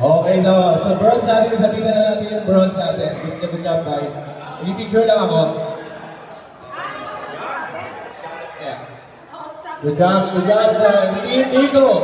Okay, no. So, bronze natin, sabihin na natin yung bronze natin. Good job, guys. I-picture lang ako. Yeah. Good job sa Team Eagle.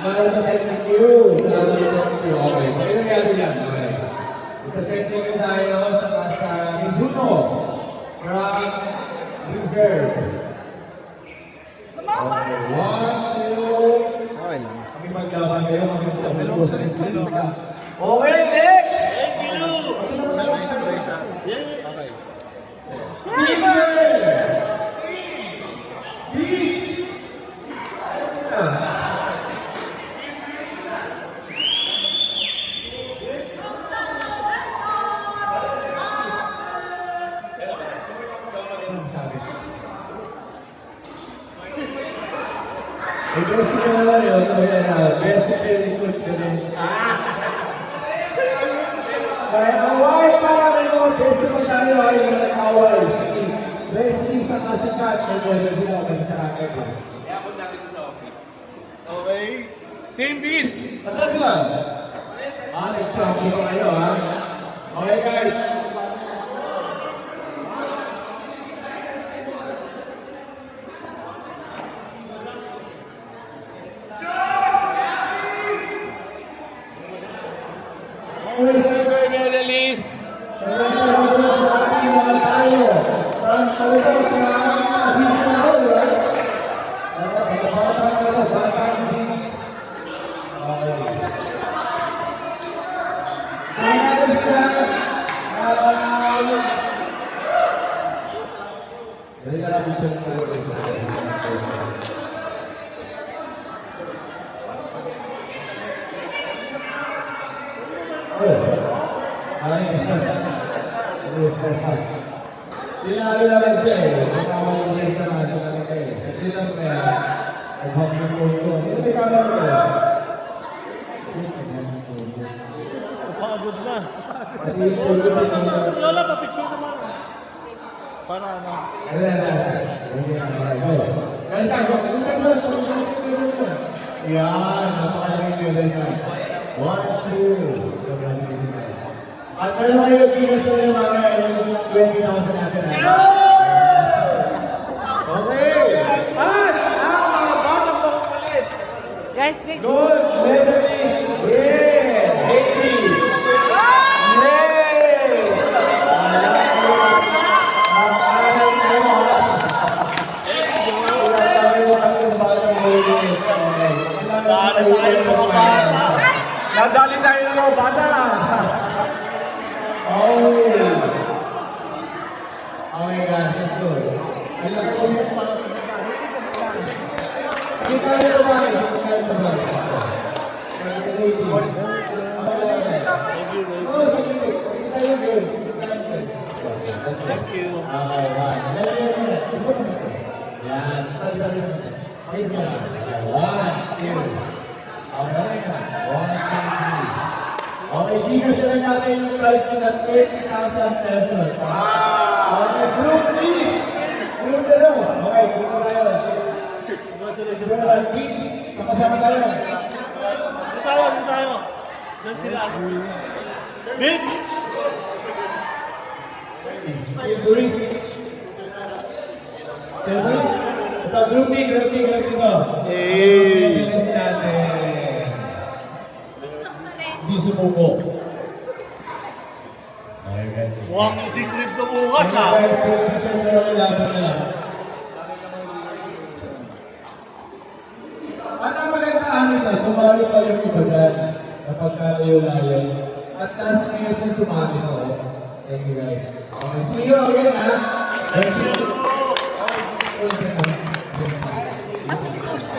Para sa thank you. Salamat sa thank you. Okay. So, yun ang nangyari yan. Okay. Sa thank you tayo sa Mizuno from Reserve. Okay. 1, 2. Okay lang. Kami maglaban kayo. Kami sa Mizuno. Okay, next! Thank you! Okay. Silver! Beats! May best ka naman yun. So yan na. Best ka rin coach ka rin. Kaya away para rin mo. Best ka tayo ay yung nag-away. Best sa kasikat. May pwede sila sa akin. Okay. Team Beats! Asan sila? Nag-shopping ko kayo ha. Okay guys. Silver medalist! Tinalo na lang siya eh. Nakawal yung place na nga siya talaga eh. Kasi lang kaya, naghap ng punto. Sino may camera ko eh? Pagod na. Kasi yung punto sa inyo. Lola, pa-picture naman. Para ano? Yan, napakalaking level na. 1, 2. At meron kayo pinasya yung mga 20,000 natin. Okay! At ang mga batang pagpalit. Guys. Gold medalist, yeah! Baby! Nadali tayo ng mga bata! Okay guys, let's go. I love you para sa bata. Hindi sa bata. Hindi tayo ba? Hindi tayo ba? Thank you. Okay, one. Yan. Please go. 1, 2. Okay na. 1, 2, 3. Okay, gigasya lang natin yung price ko na 20,000 pesos. Okay, group please! Group na daw. Okay, group na tayo. Please, makasama tayo. Dito tayo. Diyan sila. Beats! Team Buris. Team Buris. Ito, grouping ko. Hey! Bilis natin. Hindi sumuko. Okay, guys. Mukhang secret na bukas ha. At ang magandaan nito, kumari pa yung iba dyan kapag layo-layo. At taas ngayon na sumali ko. Thank you guys. Okay, see you again, ha? Thank you.